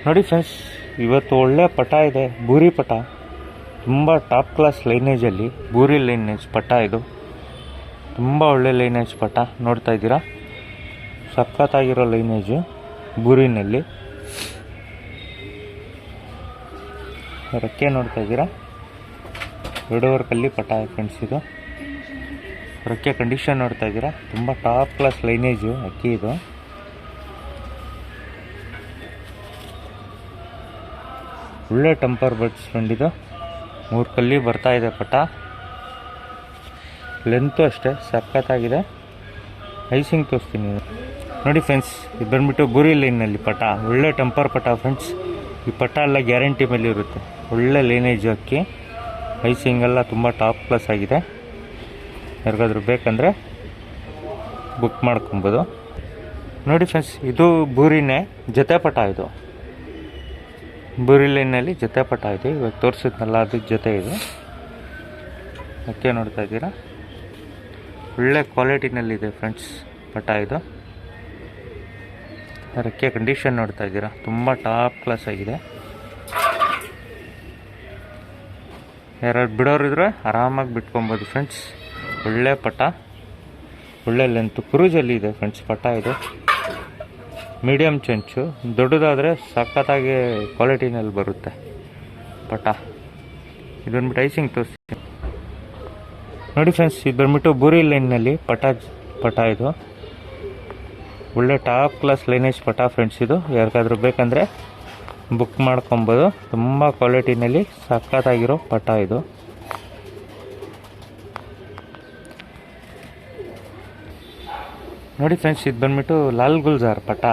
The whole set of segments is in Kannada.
ನೋಡಿ ಫ್ರೆಂಡ್ಸ್, ಇವತ್ತು ಒಳ್ಳೆ ಪಟ ಇದೆ, ಬೂರಿ ಪಟ. ತುಂಬ ಟಾಪ್ ಕ್ಲಾಸ್ ಲೈನೇಜಲ್ಲಿ ಬೂರಿ ಲೈನೇಜ್ ಪಟ ಇದು. ತುಂಬ ಒಳ್ಳೆ ಲೈನೇಜ್ ಪಟ ನೋಡ್ತಾ ಇದ್ದೀರಾ. ಸಖತ್ತಾಗಿರೋ ಲೈನೇಜು ಬೂರಿನಲ್ಲಿ. ರೆಕ್ಕೆ ನೋಡ್ತಾ ಇದ್ದೀರಾ, 2.5 ಕಲ್ಲಿ ಪಟ ಫ್ರೆಂಡ್ಸ್ ಇದು. ರೆಕ್ಕೆ ಕಂಡೀಷನ್ ನೋಡ್ತಾ ಇದ್ದೀರಾ, ತುಂಬ ಟಾಪ್ ಕ್ಲಾಸ್ ಲೈನೇಜು ಅಕ್ಕಿ ಇದು. ಒಳ್ಳೆ ಟೆಂಪರ್ ಬರ್ಡ್ಸ್ ಫ್ರೆಂಡ್ ಇದು. 3 ಕಲ್ಲಿ ಬರ್ತಾ ಇದೆ ಪಟ. ಲೆಂತು ಅಷ್ಟೇ ಸಖತ್ತಾಗಿದೆ. ಐಸಿಂಗ್ ತೋರಿಸ್ತೀನಿ ನೋಡಿ ಫ್ರೆಂಡ್ಸ್. ಇದು ಬಂದ್ಬಿಟ್ಟು ಬೂರಿ ಲೈನಲ್ಲಿ ಪಟ. ಒಳ್ಳೆ ಟೆಂಪರ್ ಪಟ ಫ್ರೆಂಡ್ಸ್. ಈ ಪಟ ಎಲ್ಲ ಗ್ಯಾರಂಟಿ ಮೇಲೆ ಇರುತ್ತೆ. ಒಳ್ಳೆ ಲೈನೇಜ್ ಅಕ್ಕಿ. ಐಸಿಂಗ್ ಎಲ್ಲ ತುಂಬ ಟಾಪ್ ಕ್ಲಾಸ್ ಆಗಿದೆ. ಯಾರಿಗಾದ್ರೂ ಬೇಕಂದರೆ ಬುಕ್ ಮಾಡ್ಕೊಬೋದು. ನೋಡಿ ಫ್ರೆಂಡ್ಸ್, ಇದು ಬೂರಿನೇ, ಜೊತೆ ಪಟ ಇದು. ಬೂರಿ ಲೈನಲ್ಲಿ ಜೊತೆ ಪಟ ಇದೆ. ಇವಾಗ ತೋರಿಸಿದ್ನಲ್ಲ ಅದು ಜೊತೆ ಇದು. ಅಕ್ಕಿ ನೋಡ್ತಾ ಇದ್ದೀರಾ, ಒಳ್ಳೆ ಕ್ವಾಲಿಟಿನಲ್ಲಿದೆ ಫ್ರೆಂಡ್ಸ್ ಪಟ ಇದು. ರೆಕ್ಕೆ ಕಂಡೀಷನ್ ನೋಡ್ತಾ ಇದ್ದೀರಾ, ತುಂಬ ಟಾಪ್ ಕ್ಲಾಸ್ ಆಗಿದೆ. ಯಾರು ಬಿಡೋರಿದ್ರೆ ಆರಾಮಾಗಿ ಬಿಟ್ಕೊಬೋದು ಫ್ರೆಂಡ್ಸ್. ಒಳ್ಳೆ ಪಟ, ಒಳ್ಳೆ ಲೆಂತು. ಕ್ರೂಜಲ್ಲಿ ಇದೆ ಫ್ರೆಂಡ್ಸ್ ಪಟ ಇದು. ಮೀಡಿಯಮ್ ಚೆಂಚು, ದೊಡ್ಡದಾದರೆ ಸಖತ್ತಾಗಿ ಕ್ವಾಲಿಟಿನಲ್ಲಿ ಬರುತ್ತೆ ಪಟ. ಇದು ಬಂದ್ಬಿಟ್ಟು ಐಸಿಂಗ್ ತೋರಿಸ್ತೀನಿ ನೋಡಿ ಫ್ರೆಂಡ್ಸ್. ಇದು ಬಂದ್ಬಿಟ್ಟು ಬೂರಿ ಲೈನ್ನಲ್ಲಿ ಪಟ ಇದು. ಒಳ್ಳೆ ಟಾಪ್ ಕ್ಲಾಸ್ ಲೈನೇಜ್ ಪಟ ಫ್ರೆಂಡ್ಸ್ ಇದು. ಯಾರಿಗಾದ್ರೂ ಬೇಕಂದರೆ ಬುಕ್ ಮಾಡ್ಕೊಬೋದು. ತುಂಬ ಕ್ವಾಲಿಟಿನಲ್ಲಿ ಸಖತ್ತಾಗಿರೋ ಪಟ ಇದು. ನೋಡಿ ಫ್ರೆಂಡ್ಸ್, ಇದು ಬಂದ್ಬಿಟ್ಟು ಲಾಲ್ ಗುಲ್ಜಾರ್ ಪಟ.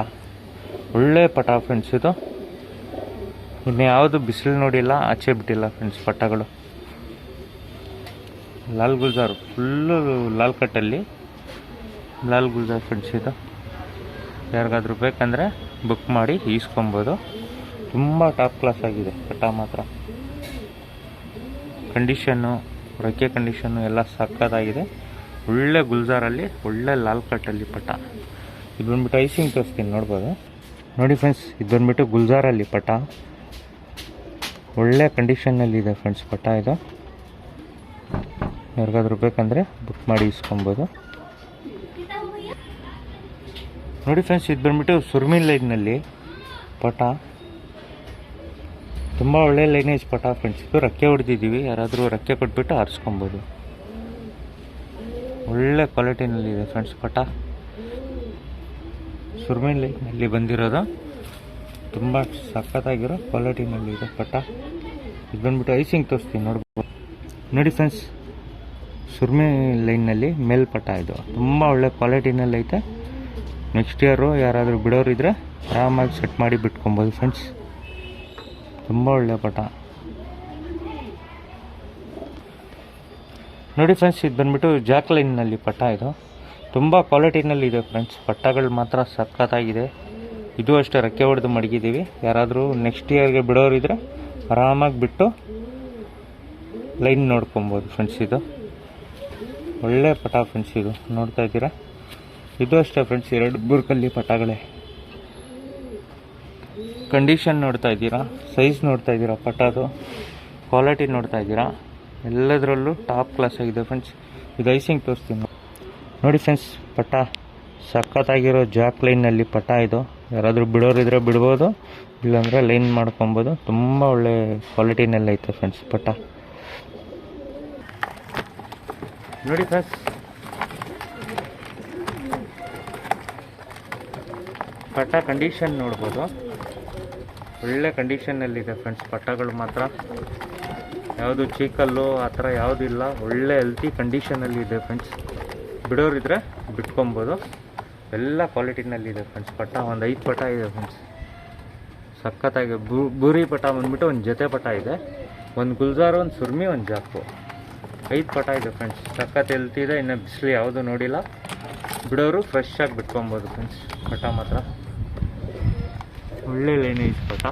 ಒಳ್ಳೆ ಪಟ ಫ್ರೆಂಡ್ಸ್ ಇದು. ಇನ್ನು ಯಾವುದು ಬಿಸಿಲು ನೋಡಿಲ್ಲ, ಆಚೆ ಬಿಟ್ಟಿಲ್ಲ ಫ್ರೆಂಡ್ಸ್ ಪಟಗಳು. ಲಾಲ್ ಗುಲ್ಜಾರ್ ಫುಲ್ಲು ಲಾಲ್ ಕಟ್ಟಲ್ಲಿ ಲಾಲ್ ಗುಲ್ಜಾರ್ ಫ್ರೆಂಡ್ಸ್ ಇದು. ಯಾರಿಗಾದ್ರೂ ಬೇಕಂದರೆ ಬುಕ್ ಮಾಡಿ ಈಸ್ಕೊಬೋದು. ತುಂಬ ಟಾಪ್ ಕ್ಲಾಸ್ ಆಗಿದೆ ಪಟ ಮಾತ್ರ. ಕಂಡೀಷನ್ನು, ರೆಕ್ಕೆ ಕಂಡೀಷನ್ನು ಎಲ್ಲ ಸಕ್ಕತ್ತಾಗಿದೆ. ಒಳ್ಳೆ ಗುಲ್ಜಾರಲ್ಲಿ, ಒಳ್ಳೆ ಲಾಲ್ ಕಟ್ಟಲ್ಲಿ ಪಟ. ಇದು ಬಂದ್ಬಿಟ್ಟು ಐಸಿಂಗ್ ತೋರಿಸ್ತೀನಿ ನೋಡ್ಬೋದು ನೋಡಿ ಫ್ರೆಂಡ್ಸ್. ಇದು ಬಂದ್ಬಿಟ್ಟು ಗುಲ್ಜಾರಲ್ಲಿ ಪಟ. ಒಳ್ಳೆ ಕಂಡೀಷನ್ನಲ್ಲಿದೆ ಫ್ರೆಂಡ್ಸ್ ಪಟ ಇದು. ಯಾರಿಗಾದ್ರೂ ಬೇಕಂದರೆ ಬುಕ್ ಮಾಡಿ ಇಸ್ಕೊಬೋದು ನೋಡಿ ಫ್ರೆಂಡ್ಸ್. ಇದು ಬಂದ್ಬಿಟ್ಟು ಸುರ್ಮಿ ಲೈನ್ನಲ್ಲಿ ಪಟ. ತುಂಬ ಒಳ್ಳೆ ಲೈನೇಜ್ ಪಟ ಫ್ರೆಂಡ್ಸ್ ಇದು. ರೆಕ್ಕೆ ಹೊಡೆದಿದ್ದೀವಿ, ಯಾರಾದರೂ ರೆಕ್ಕೆ ಕೊಟ್ಬಿಟ್ಟು ಆರಿಸ್ಕೊಬೋದು. ಒಳ್ಳೆ ಕ್ವಾಲಿಟಿನಲ್ಲಿದೆ ಫ್ರೆಂಡ್ಸ್ ಪಟ. ಸುರ್ಮಿ ಲೈನಲ್ಲಿ ಬಂದಿರೋದು. ತುಂಬ ಸಖತ್ತಾಗಿರೋ ಕ್ವಾಲಿಟಿನಲ್ಲಿದೆ ಪಟ. ಇದು ಬಂದ್ಬಿಟ್ಟು ಐಸಿಂಗ್ ತೋರಿಸ್ತೀನಿ ನೋಡ್ಬೋದು ನೋಡಿ ಫ್ರೆಂಡ್ಸ್. ಸುರ್ಮಿ ಲೈನ್ನಲ್ಲಿ ಮೇಲ್ಪಟ ಇದು. ತುಂಬ ಒಳ್ಳೆ ಕ್ವಾಲಿಟಿನಲ್ಲಿ ಐತೆ. ನೆಕ್ಸ್ಟ್ ಇಯರು ಯಾರಾದರೂ ಬಿಡೋರಿದ್ರೆ ಆರಾಮಾಗಿ ಸೆಟ್ ಮಾಡಿ ಬಿಟ್ಕೊಬೋದು ಫ್ರೆಂಡ್ಸ್. ತುಂಬ ಒಳ್ಳೆ ಪಟ ನೋಡಿ ಫ್ರೆಂಡ್ಸ್. ಇದು ಬಂದ್ಬಿಟ್ಟು ಜಾಕ್ ಲೈನ್ನಲ್ಲಿ ಪಟ ಇದು. ತುಂಬ ಕ್ವಾಲಿಟಿನಲ್ಲಿದೆ ಫ್ರೆಂಡ್ಸ್. ಪಟ್ಟಗಳು ಮಾತ್ರ ಸಖತ್ತಾಗಿದೆ. ಇದು ಅಷ್ಟೇ ರೆಕ್ಕೆ ಹೊಡೆದು ಮಡಗಿದ್ದೀವಿ. ಯಾರಾದರೂ ನೆಕ್ಸ್ಟ್ ಇಯರ್ಗೆ ಬಿಡೋರಿದ್ರೆ ಆರಾಮಾಗಿ ಬಿಟ್ಟು ಲೈನ್ ನೋಡ್ಕೊಬೋದು ಫ್ರೆಂಡ್ಸ್. ಇದು ಒಳ್ಳೆ ಪಟ ಫ್ರೆಂಡ್ಸ್ ಇದು. ನೋಡ್ತಾ ಇದ್ದೀರಾ, ಇದು ಅಷ್ಟೇ ಫ್ರೆಂಡ್ಸ್. 2 ಕಲ್ಲಿ ಪಟಗಳೇ. ಕಂಡೀಷನ್ ನೋಡ್ತಾ ಇದ್ದೀರಾ, ಸೈಜ್ ನೋಡ್ತಾ ಇದ್ದೀರಾ, ಪಟದು ಕ್ವಾಲಿಟಿ ನೋಡ್ತಾ ಇದ್ದೀರಾ. ಎಲ್ಲದರಲ್ಲೂ ಟಾಪ್ ಕ್ಲಾಸ್ ಆಗಿದೆ ಫ್ರೆಂಡ್ಸ್. ಇದು ಐಸಿಂಗ್ ತೋರಿಸ್ತೀನಿ ನೋಡಿ ಫ್ರೆಂಡ್ಸ್. ಪಟ ಸಖತ್ತಾಗಿರೋ ಜಾಕ್ ಲೈನ್ನಲ್ಲಿ ಪಟ ಇದು. ಯಾರಾದರೂ ಬಿಡೋರಿದ್ರೆ ಬಿಡ್ಬೋದು, ಇಲ್ಲಾಂದರೆ ಲೈನ್ ಮಾಡ್ಕೊಬೋದು. ತುಂಬ ಒಳ್ಳೆ ಕ್ವಾಲಿಟಿನಲ್ಲಿ ಐತೆ ಫ್ರೆಂಡ್ಸ್ ಪಟ ನೋಡಿ ಫ್ರೆಂಡ್ಸ್. ಪಟ ಕಂಡೀಷನ್ ನೋಡ್ಬೋದು, ಒಳ್ಳೆ ಕಂಡೀಷನ್ನಲ್ಲಿದೆ ಫ್ರೆಂಡ್ಸ್ ಪಟಗಳು ಮಾತ್ರ. ಯಾವುದು ಚೀಕಲ್ಲು ಆ ಥರ ಯಾವುದಿಲ್ಲ. ಒಳ್ಳೆ ಹೆಲ್ತಿ ಕಂಡೀಷನಲ್ಲಿ ಇದೆ ಫ್ರೆಂಡ್ಸ್. ಬಿಡೋರಿದ್ರೆ ಬಿಟ್ಕೊಬೋದು. ಎಲ್ಲ ಕ್ವಾಲಿಟಿನಲ್ಲಿದೆ ಫ್ರೆಂಡ್ಸ್ ಪಟ. ಒಂದು 5 ಪಟ ಇದೆ ಫ್ರೆಂಡ್ಸ್. ಸಖತ್ತಾಗಿ ಬೂರಿ ಪಟ ಬಂದ್ಬಿಟ್ಟು ಒಂದು ಜೊತೆ ಪಟ ಇದೆ. ಒಂದು ಗುಲ್ಜಾರು, ಒಂದು ಸುರ್ಮಿ, ಒಂದು ಜಾಕು. 5 ಪಟ ಇದೆ ಫ್ರೆಂಡ್ಸ್. ಸಖತ್ ಹೆಲ್ತಿ ಇದೆ. ಇನ್ನು ಬಿಸಿಲು ಯಾವುದು ನೋಡಿಲ್ಲ. ಬಿಡೋರು ಫ್ರೆಶ್ ಆಗಿ ಬಿಟ್ಕೊಬೋದು ಫ್ರೆಂಡ್ಸ್ ಪಟ ಮಾತ್ರ. ಒಳ್ಳೆ ಲೈನೇಜ್ ಪಟ.